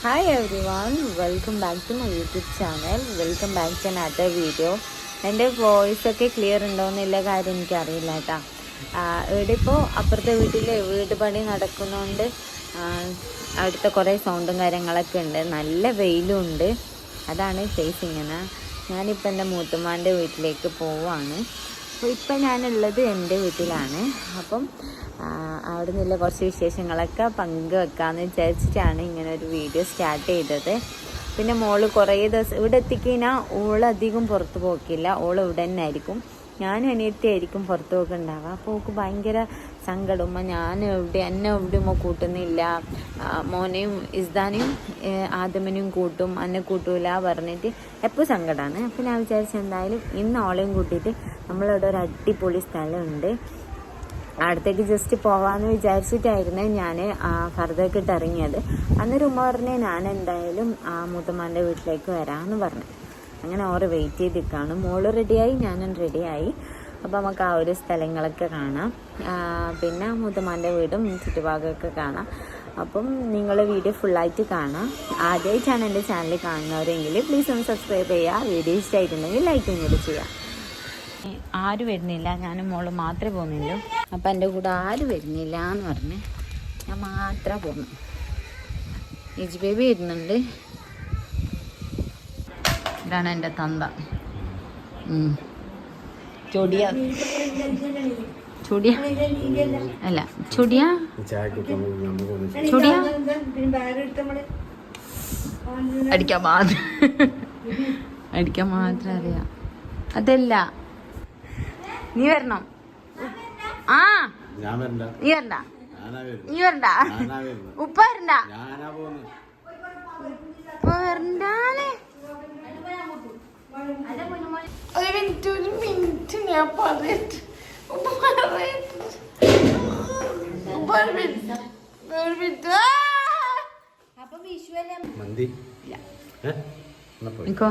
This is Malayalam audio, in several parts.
Hi everyone, welcome back to my YouTube channel. Welcome back to another video. എൻ്റെ വോയിസൊക്കെ ക്ലിയർ ഉണ്ടോയെന്നില്ല കാര്യം എനിക്കറിയില്ല കേട്ടോ. ഇവിടെ ഇപ്പോൾ അപ്പുറത്തെ വീട്ടിൽ വീട് പണി നടക്കുന്നതുകൊണ്ട് അവിടുത്തെ കുറേ സൗണ്ടും കാര്യങ്ങളൊക്കെ ഉണ്ട്. നല്ല വെയിലും ഉണ്ട്. അതാണ് ഫേസ് ഇങ്ങനെ. ഞാനിപ്പോൾ എൻ്റെ മൂത്തമ്മാൻ്റെ വീട്ടിലേക്ക് പോവുകയാണ്. അപ്പോൾ ഇപ്പം ഞാനുള്ളത് എൻ്റെ വീട്ടിലാണ്. അപ്പം അവിടെ നിന്നുള്ള കുറച്ച് വിശേഷങ്ങളൊക്കെ പങ്കുവെക്കാമെന്ന് വിചാരിച്ചിട്ടാണ് ഇങ്ങനെ ഒരു വീഡിയോ സ്റ്റാർട്ട് ചെയ്തത്. പിന്നെ മോള് കുറേ ദിവസം ഇവിടെ എത്തിക്കഴിഞ്ഞാൽ ഓളധികം പുറത്ത് പോക്കില്ല. ഓൾ ഇവിടെ തന്നെ ആയിരിക്കും. ഞാനും അനിയത്തിയായിരിക്കും പുറത്ത് പോക്കുണ്ടാവുക. അപ്പോൾ ഓൾക്ക് ഭയങ്കര സങ്കടം. എന്നെ എവിടെയും കൂട്ടുന്നില്ല, മോനെയും ഇസ്താനെയും ആദമിനെയും കൂട്ടും, എന്നെ കൂട്ടൂല പറഞ്ഞിട്ട് എപ്പോൾ സങ്കടമാണ്. അപ്പോൾ ഞാൻ വിചാരിച്ചു എന്തായാലും ഇന്ന് ഓളെയും കൂട്ടിയിട്ട് നമ്മളിവിടെ ഒരു അടിപൊളി സ്ഥലമുണ്ട്, അടുത്തേക്ക് ജസ്റ്റ് പോവാമെന്ന് വിചാരിച്ചിട്ടായിരുന്നു ഞാൻ ഫർദർക്ക് ഇട്ട് ഇറങ്ങിയത്. അന്നൊരു ഉമ്മ പറഞ്ഞ് ഞാൻ എന്തായാലും മൂത്തമ്മാൻ്റെ വീട്ടിലേക്ക് വരാമെന്ന് പറഞ്ഞു. അങ്ങനെ ഓറ് വെയിറ്റ് ചെയ്ത് നിൽക്കുകയാണ്. മോള് റെഡിയായി, ഞാനും റെഡിയായി. അപ്പോൾ നമുക്ക് ആ ഒരു സ്ഥലങ്ങളൊക്കെ കാണാം, പിന്നെ മൂത്തമ്മാൻ്റെ വീടും ചുറ്റുഭാഗമൊക്കെ കാണാം. അപ്പം നിങ്ങൾ വീഡിയോ ഫുള്ളായിട്ട് കാണാം. ആദ്യമായിട്ടാണ് എൻ്റെ ചാനൽ കാണുന്നവരെങ്കിൽ പ്ലീസ് ഒന്ന് സബ്സ്ക്രൈബ് ചെയ്യുക. വീഡിയോ ഇഷ്ടമായിട്ടുണ്ടെങ്കിൽ ലൈക്കും കൂടി ചെയ്യാം. ആരും വരുന്നില്ല, ഞാനും മോളും മാത്രമേ പോകുന്നുള്ളൂ. അപ്പം എൻ്റെ കൂടെ ആരും വരുന്നില്ല എന്ന് പറഞ്ഞ് ഞാൻ മാത്രമേ പോകുന്നു. ഇജ് ബേബി വരുന്നുണ്ട്. ഇതാണ് എൻ്റെ തന്ത. ചൊടിയ ചൊടിയ അല്ല ചൊടിയ ചൊടിയ അടിക്കാൻ മാത്രം അറിയാം. അതല്ല, നീ വരണം. നീ വരണ്ട, നീ വരണ്ട, ഉപ്പ വരണ്ട, ഉപ്പ വരണ്ടാലേ. ഒരു മിനിറ്റ് ഞാൻ പറയട്ടെ. നിക്കോ,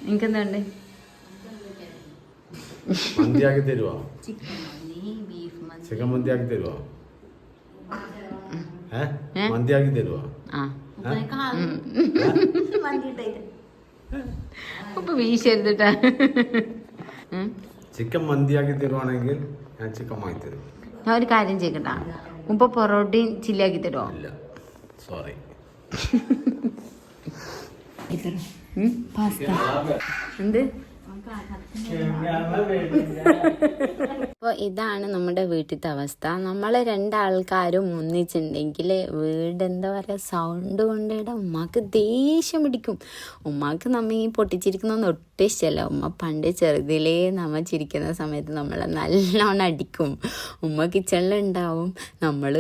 നിനക്കെന്തുണ്ട്? മന്തിയാക്കി തരുവോ? ചിക്കൻ മന്തിയാക്കി തരുവോ? മന്തിയാക്കി തരുവോ? ഉപ്പ് വീശരുതിട്ടാ. ചിക്കൻ മന്തിയാക്കി തരുവാണെങ്കിൽ ഞാൻ ചിക്കൻ വാങ്ങി തരും. ഞാൻ ഒരു കാര്യം ചെയ്യട്ടാ, ഉപ്പ പൊറോട്ടയും ചില്ലിയാക്കി തരുമോ? ഇല്ല, സോറി. പാസ്ത എന്ത്? അപ്പോൾ ഇതാണ് നമ്മുടെ വീട്ടിലത്തെ അവസ്ഥ. നമ്മൾ രണ്ടാൾക്കാരും ഒന്നിച്ചുണ്ടെങ്കിൽ വീട് എന്താ പറയുക, സൗണ്ട് കൊണ്ടിട ഉമ്മാക്ക് ദേഷ്യം പിടിക്കും. ഉമ്മാക്ക് നമ്മ ഈ പൊട്ടിച്ചിരിക്കുന്നൊന്നും ഒട്ടും ഇഷ്ടമല്ല. ഉമ്മ പണ്ട് ചെറുതിലേ നമ്മ ചിരിക്കുന്ന സമയത്ത് നമ്മളെ നല്ലോണം അടിക്കും. ഉമ്മ കിച്ചണിലുണ്ടാവും, നമ്മൾ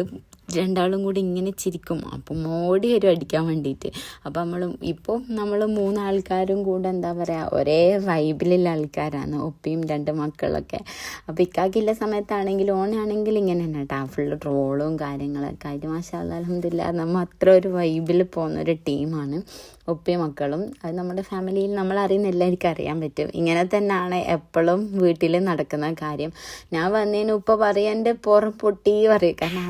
രണ്ടാളും കൂടി ഇങ്ങനെ ചിരിക്കും. അപ്പം ഓടി വരും അടിക്കാൻ വേണ്ടിയിട്ട്. അപ്പം നമ്മൾ മൂന്നാൾക്കാരും കൂടെ എന്താ പറയുക, ഒരേ വൈബിലുള്ള ആൾക്കാരാണ്, ഒപ്പിയും രണ്ട് മക്കളൊക്കെ. അപ്പോൾ ഇക്കാക്കില്ല സമയത്താണെങ്കിൽ ഓണാണെങ്കിൽ ഇങ്ങനെ തന്നെ കേട്ടോ, ഫുള്ള് ട്രോളും കാര്യങ്ങളൊക്കെ ആയിട്ട്. മാഷാ അല്ലാഹ് അൽഹംദുലില്ലാ നമ്മൾ അത്ര ഒരു വൈബിൽ പോകുന്നൊരു ടീമാണ് ഒപ്പിയും മക്കളും. അത് നമ്മുടെ ഫാമിലിയിൽ നമ്മൾ അറിയുന്ന എല്ലാവർക്കും അറിയാൻ പറ്റും. ഇങ്ങനെ തന്നെയാണ് എപ്പോഴും വീട്ടിൽ നടക്കുന്ന കാര്യം. ഞാൻ വന്നതിന് ഉപ്പ പറയും എൻ്റെ പുറം പൊട്ടി പറയും, കാരണം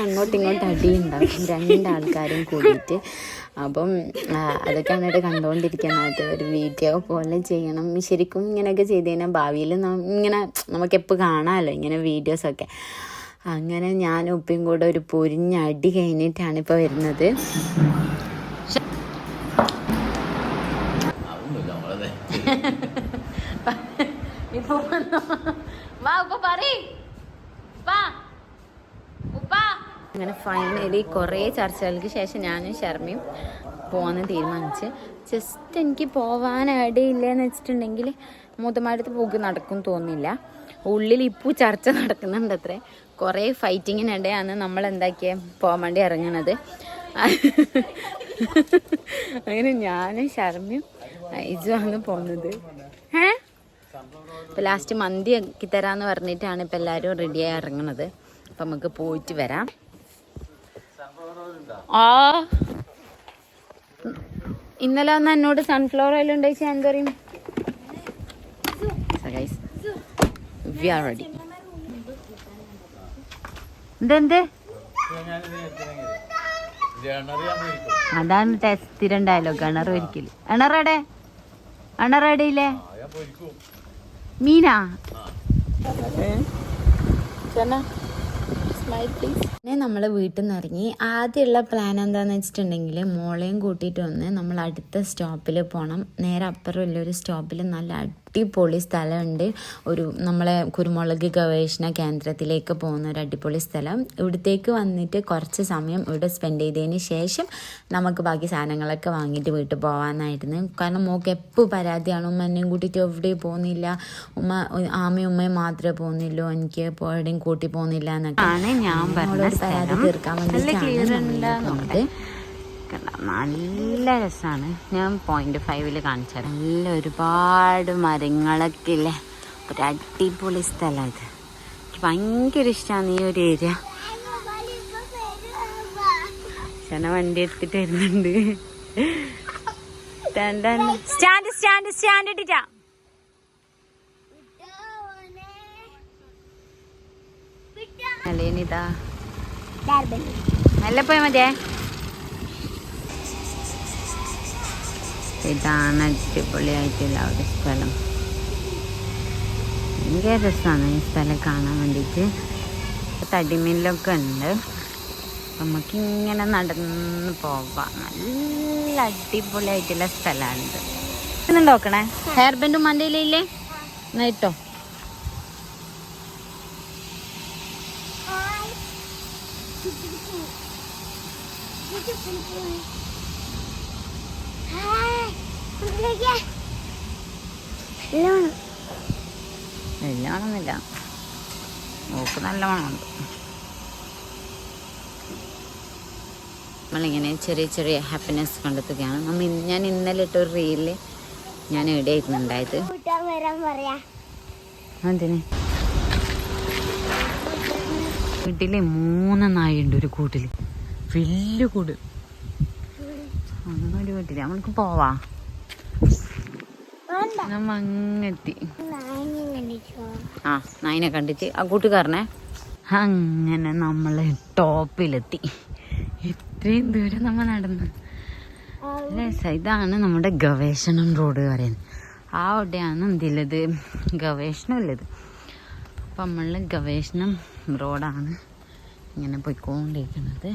അങ്ങോട്ടും ഇങ്ങോട്ടും അടിയുണ്ടാക്കും രണ്ടാൾക്കാരും കൂടിയിട്ട്. അപ്പം അതൊക്കെയാണ് കണ്ടുകൊണ്ടിരിക്കുന്നത്. ഒരു വീഡിയോ പോലെ ചെയ്യണം. ശരിക്കും ഇങ്ങനെയൊക്കെ ചെയ്ത് കഴിഞ്ഞാൽ ഭാവിയിൽ ഇങ്ങനെ നമുക്കെപ്പോൾ കാണാമല്ലോ ഇങ്ങനെ വീഡിയോസൊക്കെ. അങ്ങനെ ഞാനും ഉപ്പയും കൂടെ ഒരു പൊരിഞ്ഞടി കഴിഞ്ഞിട്ടാണ് ഇപ്പോൾ വരുന്നത്. ഇപ്പോൾ വാ ഉപ്പ പറയ്, വാ. അങ്ങനെ ഫൈനലി കുറേ ചർച്ചകൾക്ക് ശേഷം ഞാനും ഷർമിയും പോകാൻ തീരുമാനിച്ച്. ജസ്റ്റ് എനിക്ക് പോകാൻ ഇടയില്ലെന്ന് വെച്ചിട്ടുണ്ടെങ്കിൽ മൂത്തമാരടുത്ത് പോക്ക് നടക്കും തോന്നില്ല. ഉള്ളിൽ ഇപ്പോൾ ചർച്ച നടക്കുന്നുണ്ട് അത്രേ. കുറേ ഫൈറ്റിങ്ങിനിടെയാണ് നമ്മൾ എന്താക്കിയ പോകാൻ വേണ്ടി ഇറങ്ങുന്നത്. അങ്ങനെ ഞാനും ഷർമിയും ഇജുവാണ് പോകുന്നത്. ഇപ്പോൾ ലാസ്റ്റ് മന്തി ആക്കി തരാമെന്ന് പറഞ്ഞിട്ടാണ് ഇപ്പോൾ എല്ലാവരും റെഡിയായി ഇറങ്ങുന്നത്. അപ്പം നമുക്ക് പോയിട്ട് വരാം. ഇന്നലെ ഒന്ന് എന്നോട് സൺഫ്ലവർ ഓയിൽ ഉണ്ടായിച്ച് ഞാൻ എന്താ പറയും. V are ready. എന്തെന്ത് അതാണ് സ്ഥിരം ഡയലോഗ്. അണർ ഒരിക്കല് അണറടെ അണറടയില്ലേ മീനാ. പിന്നെ നമ്മൾ വീട്ടിൽ നിന്ന് ഇറങ്ങി. ആദ്യമുള്ള പ്ലാൻ എന്താണെന്ന് വെച്ചിട്ടുണ്ടെങ്കിൽ മോളെയും കൂട്ടിയിട്ട് വന്ന് നമ്മൾ അടുത്ത സ്റ്റോപ്പിൽ പോകണം. നേരെ അപ്പുറം വലിയൊരു സ്റ്റോപ്പിൽ നല്ല അടിപൊളി സ്ഥലമുണ്ട്. നമ്മളെ കുരുമുളക് ഗവേഷണ കേന്ദ്രത്തിലേക്ക് പോകുന്ന ഒരു അടിപൊളി സ്ഥലം. ഇവിടത്തേക്ക് വന്നിട്ട് കുറച്ച് സമയം ഇവിടെ സ്പെൻഡ് ചെയ്തതിന് ശേഷം നമുക്ക് ബാക്കി സാധനങ്ങളൊക്കെ വാങ്ങിയിട്ട് വീട്ടിൽ പോകാനായിരുന്നു. കാരണം മോൾക്ക് എപ്പോൾ പരാതിയാണ്, ഉമ്മ എന്നെയും കൂട്ടിയിട്ട് എവിടെയും പോകുന്നില്ല, ആമയും ഉമ്മയും മാത്രമേ പോകുന്നില്ലോ, എനിക്ക് എവിടെയും കൂട്ടി പോകുന്നില്ല എന്നൊക്കെ ആണ് ഞാൻ പറഞ്ഞ പരാതി തീർക്കാൻ വേണ്ടിയിട്ടാണ്. നല്ല രസമാണ്. ഞാൻ 0.5 കാണിച്ചു തരാം. നല്ല ഒരുപാട് മരങ്ങളൊക്കെ ഇല്ലേ, ഒരു അടിപൊളി സ്ഥലമാണ് ഇത്. എനിക്ക് ഭയങ്കര ഇഷ്ടമാണ് ഈ ഒരു ഏരിയ. ചെന വണ്ടി എടുത്തിട്ട് വരുന്നുണ്ട്. സ്റ്റാൻഡ് സ്റ്റാൻഡ് സ്റ്റാൻഡ് ഇട്ടിട്ടാ അല്ലേനിതാ നല്ല പോയ മതിയേ. ഇതാണ് അടിപൊളിയായിട്ടുള്ള ഒരു സ്ഥലം. ഭയങ്കര രസമാണ് ഈ സ്ഥലം കാണാൻ വേണ്ടിയിട്ട്. തടിമില്ലൊക്കെ ഉണ്ട്. നമുക്കിങ്ങനെ നടന്ന് പോവാം. നല്ല അടിപൊളിയായിട്ടുള്ള സ്ഥലമാണിത്. നോക്കണേ, ഹെയർ ബാൻഡും മണ്ടയിലില്ലേ എന്നാ ഇട്ടോ. എല്ലാണെന്നില്ല, നോക്ക് നല്ല മണമുണ്ട്. നമ്മളിങ്ങനെ ചെറിയ ചെറിയ ഹാപ്പിനെസ് കണ്ടെത്തുകയാണ്. ഞാൻ ഇന്നലെ ഇട്ടൊരു റീലിൽ ഞാൻ എവിടെയായിരുന്നു ഉണ്ടായത്. അതിന് വീട്ടില് 3 നായുണ്ട് ഒരു കൂട്ടില്, വലിയ കൂട്. അങ്ങനെ ഒരു വീട്ടില് നമ്മൾക്ക് പോവാ. അങ്ങെത്തി നായിനെ കണ്ടിട്ട് ആ കൂട്ടുകാരനെ. അങ്ങനെ നമ്മള് ടോപ്പിലെത്തി. ഇത്രയും ദൂരം നമ്മൾ നടന്ന്. ഇതാണ് നമ്മുടെ ഗവേഷണം റോഡ് പറയുന്നത്. ആ അവിടെയാണ് എന്തില്ലത് ഗവേഷണം ഉള്ളത്. അപ്പം നമ്മൾ ഗവേഷണം റോഡാണ് ഇങ്ങനെ പോയിക്കൊണ്ടിരിക്കുന്നത്.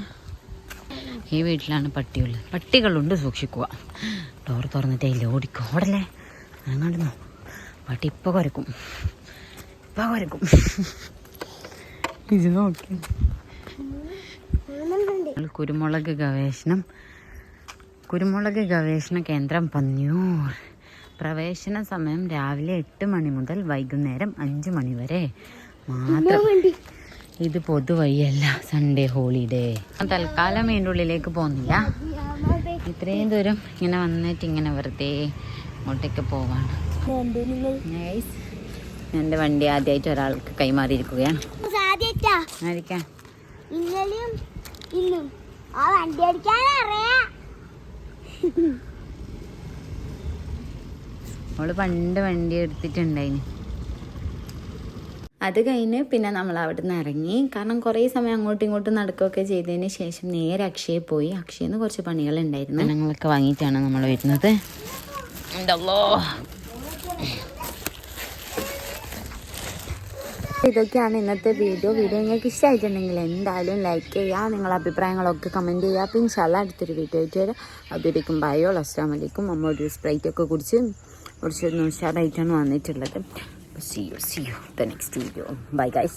ഈ വീട്ടിലാണ് പട്ടിയുള്ളത്. പട്ടികളുണ്ട്, സൂക്ഷിക്കുക. ഡോർ തുറന്നിട്ടേ ഓടിക്കും. ഓടല്ലേ അങ്ങോട്ട്. പട്ടി ഇപ്പം കുരക്കും, ഇപ്പം കുരക്കും. ഇത് നോക്കി. കുരുമുളക് ഗവേഷണ കേന്ദ്രം പന്നിയൂർ. പ്രവേശന സമയം രാവിലെ 8 മണി മുതൽ വൈകുന്നേരം 5 മണി വരെ മാത്രം. ഇത് പൊതുവഴിയല്ല, സൺഡേ ഹോളിഡേ. തൽക്കാലം അതിൻ്റെ ഉള്ളിലേക്ക് പോകുന്നില്ല. ഇത്രയും ദൂരം ഇങ്ങനെ വന്നിട്ട് ഇങ്ങനെ വെറുതെ അങ്ങോട്ടേക്ക് പോവാണ്. എൻ്റെ വണ്ടി ആദ്യമായിട്ട് ഒരാൾക്ക് കൈമാറിയിരിക്കുകയാണ്. അവള് പണ്ട് വണ്ടി എടുത്തിട്ടുണ്ടായിന്. അത് കഴിഞ്ഞ് പിന്നെ നമ്മൾ അവിടെ നിന്ന് ഇറങ്ങി. കാരണം കുറേ സമയം അങ്ങോട്ടും ഇങ്ങോട്ടും നടക്കുകയൊക്കെ ചെയ്തതിന് ശേഷം നേരെ അക്ഷയയിൽ പോയി. അക്ഷയിൽ നിന്ന് കുറച്ച് പണികളുണ്ടായിരുന്നു. ഞങ്ങളൊക്കെ വാങ്ങിയിട്ടാണ് നമ്മൾ വരുന്നത്. ഇതൊക്കെയാണ് ഇന്നത്തെ വീഡിയോ. നിങ്ങൾക്ക് ഇഷ്ടമായിട്ടുണ്ടെങ്കിൽ എന്തായാലും ലൈക്ക് ചെയ്യുക, നിങ്ങളുടെ അഭിപ്രായങ്ങളൊക്കെ കമൻറ്റ് ചെയ്യുക. അപ്പോൾ ഇൻഷാല്ലാ അടുത്തൊരു വീഡിയോ ആയിട്ട് വരാം. അതുവരേക്കും ബൈ. അസ്സലാമു അലൈക്കും. അമ്മ ഒരു സ്പ്രൈറ്റൊക്കെ കുടിച്ച് കുറച്ച് ഉഷാറായിട്ടാണ് വന്നിട്ടുള്ളത്. See you the next video. Bye guys.